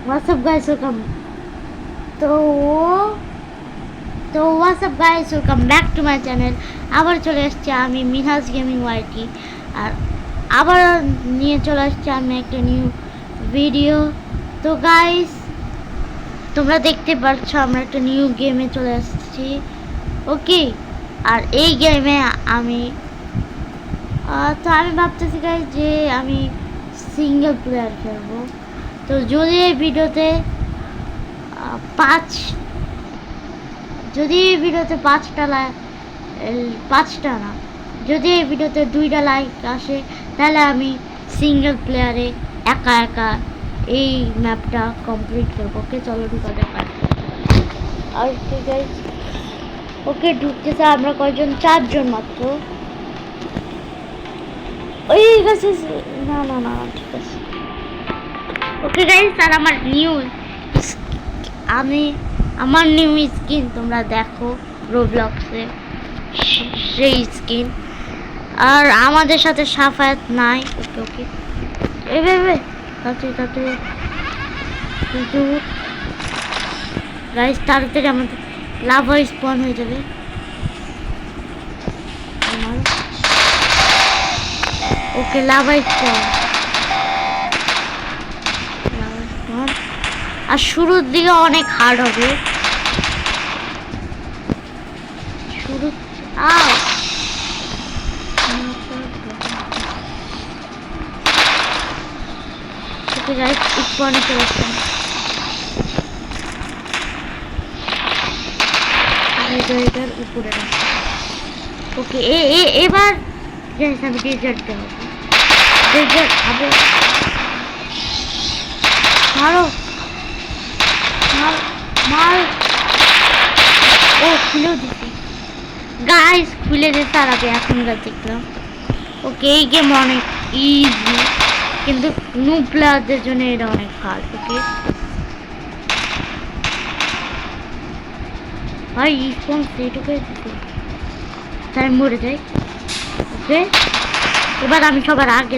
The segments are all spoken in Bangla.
What's up guys, welcome. তো তো WhatsApp guys, welcome back to my channel. আবার চলে এসেছি আমি মিনহাজ গেমিং ওয়াইটি, আর আবার নিয়ে চলে আসছি আমি একটা নিউ ভিডিও। তো গাইস, তোমরা দেখতে পাচ্ছ আমরা একটা নিউ গেমে চলে আসছি, ওকে। আর এই গেমে আমি আমি ভাবতেছি গাইস যে আমি সিঙ্গেল প্লেয়ার খেলবো। তো যদি এই ভিডিওতে পাঁচটা না, যদি এই ভিডিওতে 2টা লাইক আসে, তাহলে আমি সিঙ্গেল প্লেয়ারে একা একা এই ম্যাপটা কমপ্লিট করবো। ওকে, চলো ঢুকা যাক। আর ওকে ঢুকতেছে, আমরা কয়জন? 4জন মাত্র। ওই গেছে, না না না, ঠিক আছে। ওকে গাইস, আর আমার নিউ স্কিন তোমরা দেখো রোবলক্সে, সেই স্কিন। আর আমাদের সাথে সাফায়াত নাই। ওকে ওকে, এভাবে তাড়াতাড়ি গাইস, তাড়াতাড়ি আমাদের লাভা স্পন হয়ে যাবে। ওকে, লাভা স্পন। আর শুরুর দিকে অনেক হার্ড হবে। উপরে ওকে, এবার আমি ডেজার্ট দেবো। ডেজার্ট হবে, মারো মার। ও খুলেও দিছি গাইস, খুলে দিতে তার আগে এখনকার দেখলাম। ওকে, এই গেম অনেক ইজি, কিন্তু নিউ প্লেয়ারদের জন্য এটা অনেক হার্ড। ওকে ভাই, স্পন সেট করে দিতে তাই মরে যাই। ওকে, এবার আমি সবার আগে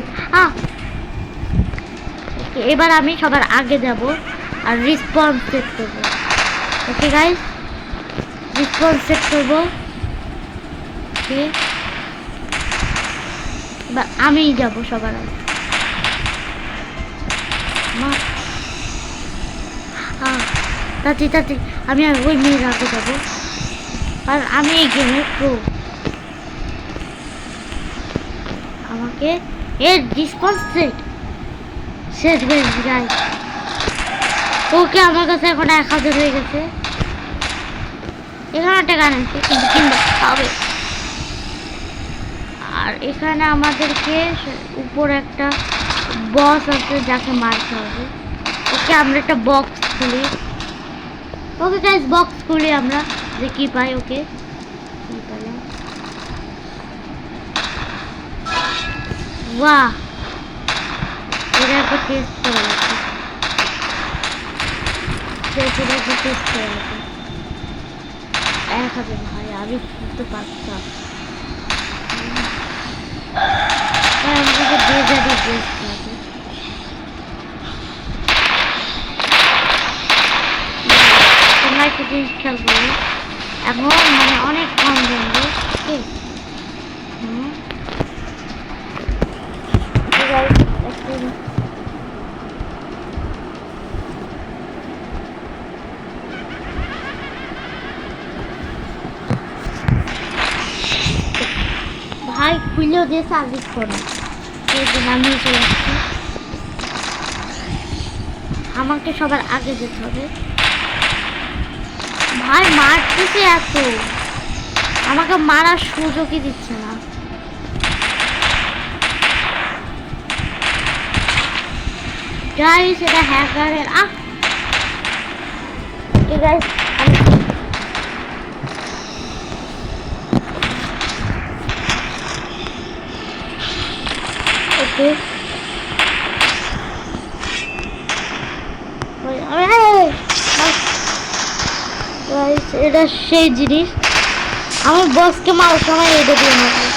এবার আমি সবার আগে যাব আর রিসপন্স সেট করব। ওকে গাইস, রিসপন্স সেট করব। ওকে, এবার আমি যাব সবার আগে। তাড়াতাড়ি আমি ওই মেয়ের আগে যাব, আর আমি এই গেমে প্রো। আমাকে এর রিসপন্স সেট হয়েছে গাইস। ওকে, আমার কাছে এখন 1000 হয়ে গেছে। এখানে টাকা নিচ্ছে, কিন্তু কিনতে হবে। আর এখানে আমাদেরকে উপরে একটা বস আছে, যাকে মারতে হবে। ওকে, আমরা একটা বক্স খুলি। ওকে গাইস, বক্স খুলি আমরা, যে কি পাই। ওকে, কি পেলাম? বাহ, এটা একটা টেস্ট করা লাগবে। টেস্ট করা লাগবে। 1000 ভাই, আমি খুলতে পারতাম। আমাকে ডেজার্টে টেস্ট লাগবে। তোমরা একটা জিনিস খেয়াল করো, এখন মানে অনেক কম জানবো। ভাই খুলেও দিয়ে সার্ভিস করে, সেই জন্য আমি চলে আসছি। আমাকে সবার আগে যেতে হবে। ভাই মারতেছে এত, আমাকে মারার সুযোগই দিচ্ছে না। গাইস, এটা হ্যাকারের গাইস, ওকে এটা সেই জিনিস, আমার বসকে মারার সময় এটা দিয়ে মারবে,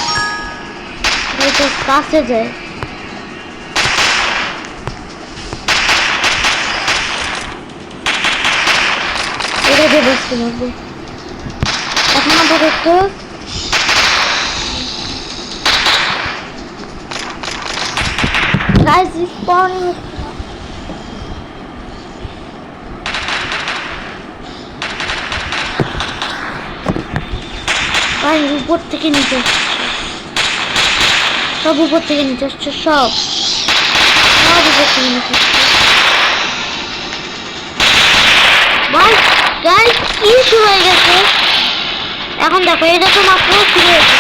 কাছে যায়। এই যে বসতে পারবো এখন আপাতত গাইস স্পন ভাই উপর থেকে নিচে সব উপর থেকে নিচে আসছে সব উপর থেকে নিচে ভাই গাইস কি শুরু হয়ে গেছে এখন দেখো এটা তো মাত্র শুরু হয়েছে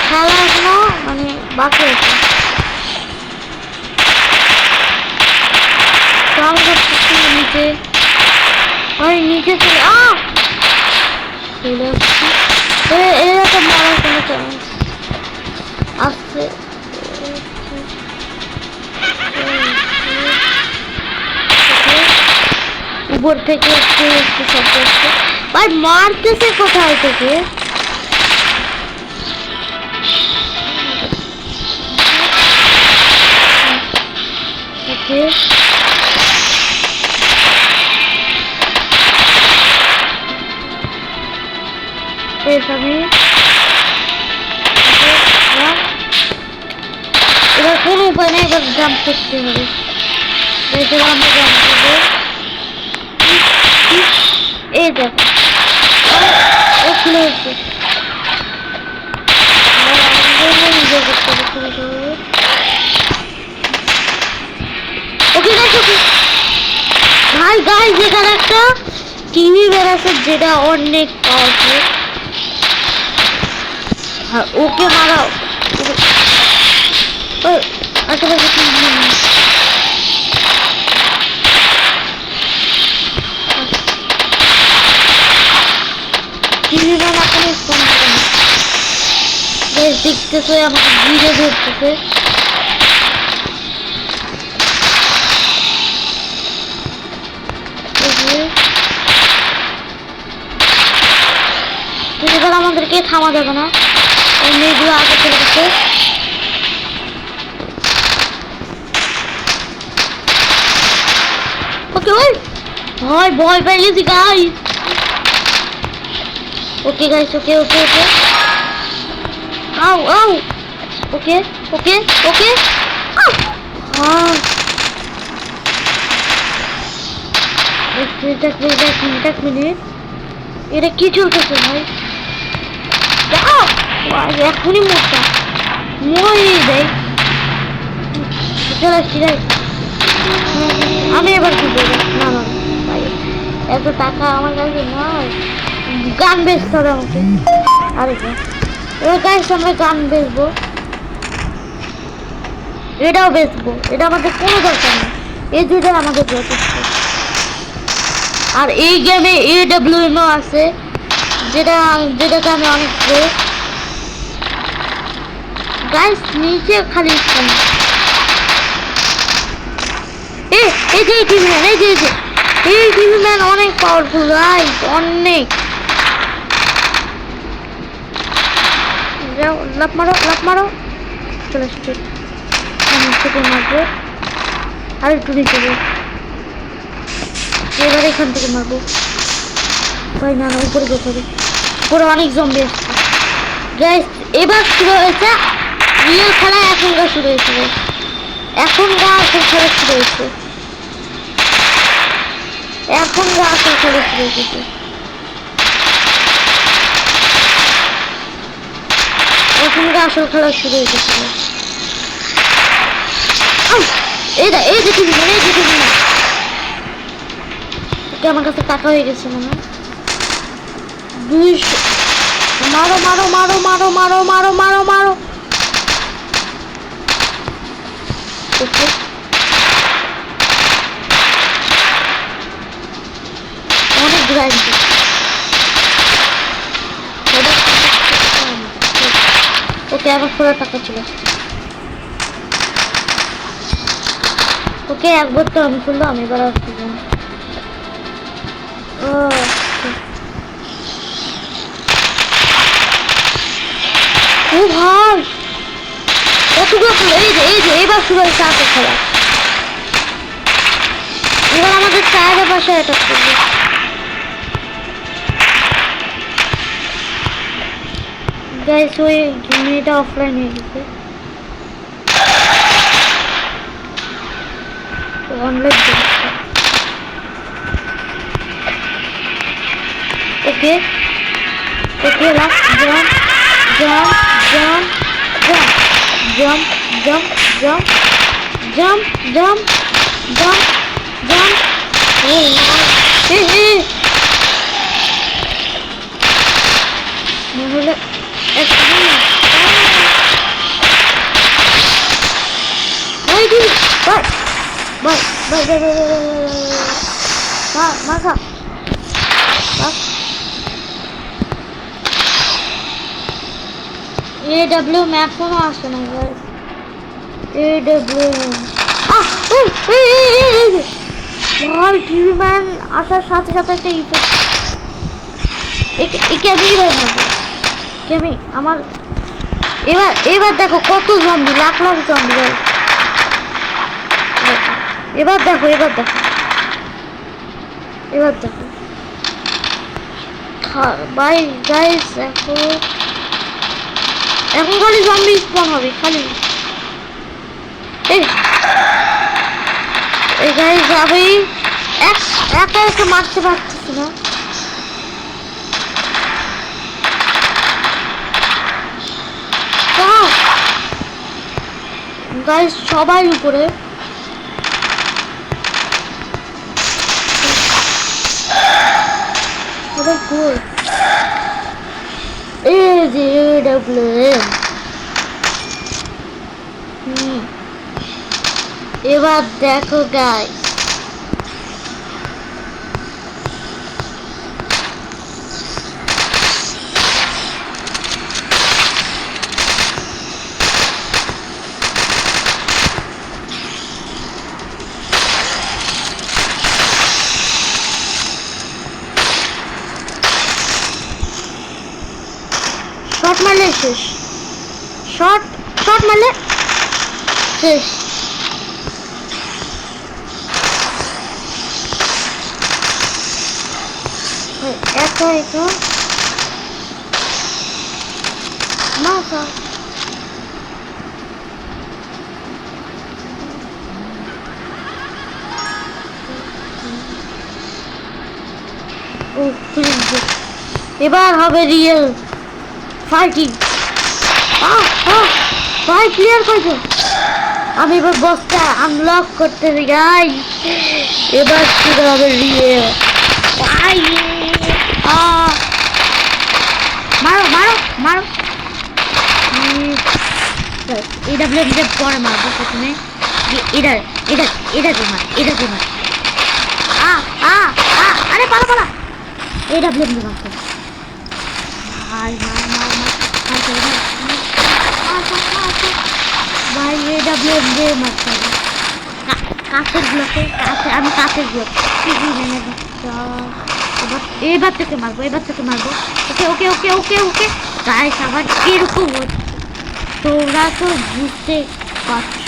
খেলা এখনো মানে বাকি আছে তো আমি ভাবছি নিচে ভাই নিচে চলে চলে আসছি এরা তো মারার কোনো চান্স আসছে উপর থেকে একটু একটু শব্দ আসছে ভাই মারতেছে কোথায় থেকে ওকে আমি এবার কোনো উপায় নেই এবার জাম্প করতে হবে আমরা জাম্প করবো এই দেখো ও খুলে হচ্ছে ওকে ভাই গাইস এখানে একটা টিভি বেরাচ্ছে যেটা অনেক পাওয়ারফুল আর ওকে মারাও টিভি দেখতেছে আমাকে ঘিরে ধরতেছে এবার আমাদেরকে থামা যাবে না ওই মেয়েগুলো আগে চলে গেছে ওকে ওই ভয় ভয় পেয়ে গেছি গাইস ওকে গাইস ওকে ওকে ওকে আউ আউ ওকে ওকে ওকে এক মিনিট এটা কি চলতেছে ভাই এখনই মোটটা মই দেয় চলে আসছি যাই আমি এবার কি করবো না না ভাই এত টাকা আমার কাছে নয় গান বেচতে হবে আমাকে আরে এবার গাইস আমরা গান বেচবো এটাও বেচবো এটা আমাদের কোনো দরকার নেই এই দুটো আমাদের যথেষ্ট আর এই গেমে AWM আছে যেটাকে আমি অনেক গাইস নিচে খালি এই যে টিভি ম্যান এই টিভি ম্যান অনেক পাওয়ারফুল গাইস অনেক লাফ মারো চলে আসছে থেকে মারবো আর একটু নিচে এবার এখান থেকে মারবো ভাই না উপরে যেতে হবে উপরে অনেক জম্বি আসছে গাইস এবার শুরু হয়েছে রিয়েল খেলা এখনকার শুরু হয়েছে এখনকার আসল খেলা শুরু হয়েছে এখনকার আসল খেলা শুরু হয়েছে এখনকার আসল খেলা শুরু হয়েছে এই যে টিভি না আমার কাছে টাকা হয়ে গেছে মনে হয় 200 মারো ওকে অনেক গ্রাইন্ড ওকে আমার 16 টাকা ছিল ওকে একবার তো আমি খুললো আমি এবার আসছি ও ভাই কতগুলো এই যে এবার শুরু হয়েছে আসল খেলা এবার আমাদের চায়ের পাশে অ্যাটাক করবে গাইস ওই মেয়েটা অফলাইন হয়ে গেছে, online. Okay okay, last jump jump jump jump jump jump jump jump jump jump. নাহলে মাখা AWM এখনো আসে না গাইস। AWM ভাই টিভি ম্যান আসার সাথে সাথে একটা ইফেক্ট। একে আমি কেমি আমার এবার দেখো কত zombie, lakh lakh zombie guys. এবার দেখো ভাই গাইস, এখন খালি জম্বি স্পন হবে খালি। এই গাইস আমি একা একা মারতে পারতেছি না। গাইস সবাই উপরে। এবার দেখো গাইস, শট মারলে শেষ, শট মারলে শেষ। একা মাথা এবার হবে রিয়েল ফাইটিং। ভাই ক্লিয়ার করছো, আমি এবার বসটা আনলক করতে যাই। এবার শুরু হবে রিয়েল। মারো AWM পরে মারবো প্রথমে। এটাকে মার আরে পালা AWM মারতে। ভাই AWM দিয়ে মারতে হবে। কাছের ব্লকে আমি কাছের ব্লক এবার থেকে মারবো। ওকে গাইস আবার কিরকম হচ্ছে তোমরা তো বুঝতে পারছো।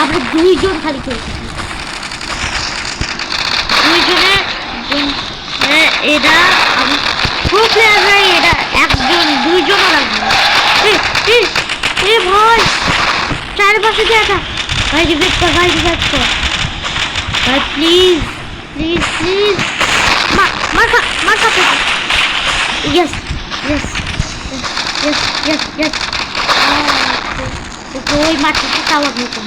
আমরা দুইজন খালি খেলছি, দুইজনের এটা আমি প্রো প্লেয়ার নাই, এটা দুইজনও লাগবে। ভাই চারপাশে দেখা ভাই রিভেট কর ভাই প্লিজ মার ইয়েস ওই মারতে টাওয়ার মতো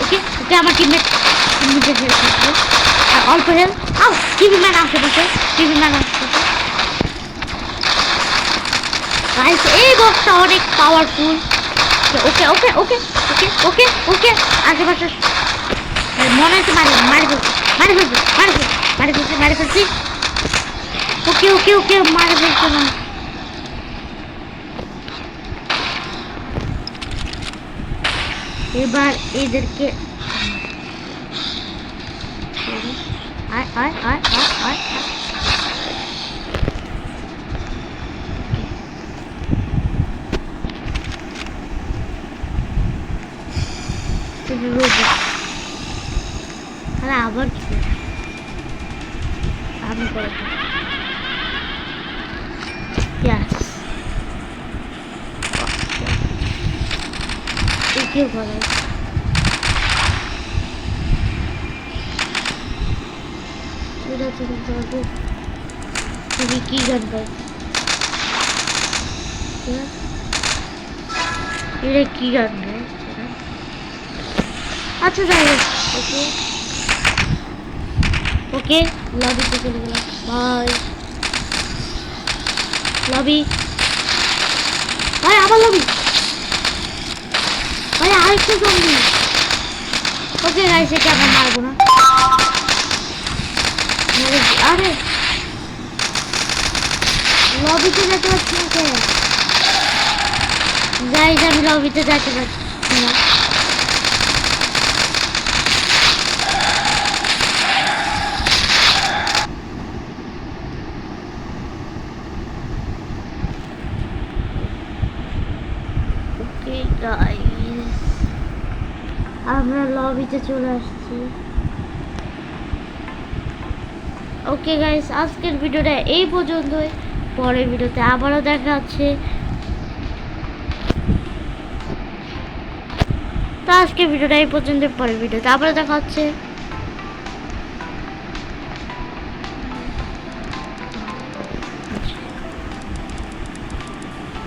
ওকে আমার টিমমেট আর অল্প হেল। টিভি ম্যান আশেপাশে গাইস এই বক্সটা অনেক পাওয়ারফুল। ওকে আশেপাশে মনে হচ্ছে মারি ফেলছি। ওকে মারি ফেলছে না। এবার এদেরকে আয় আবার কি আমি Yes. একেও ভালো এটা তো কিন্তু তুমি কি গান পাই এটা কি গান রে আচ্ছা যাই হোক ওকে ওকে লবিতে চলে গেলাম বাই লবি ভাই আবার লবি ভাই আরেকটা জম্বি ওকে গাইস একে আমরা মারবো না আরে লবিতে যেতে পারছি না কে গাইস আমি লবিতে যেতে পারছি না ওকে গাইস আমরা লবিতে চলে আসছি ওকে গাইস আজকের ভিডিওটা এই পর্যন্তই পরের ভিডিওতে আবারও দেখা হচ্ছে তো আজকের ভিডিওটা এই পর্যন্ত পরের ভিডিওতে আবারও দেখা হচ্ছে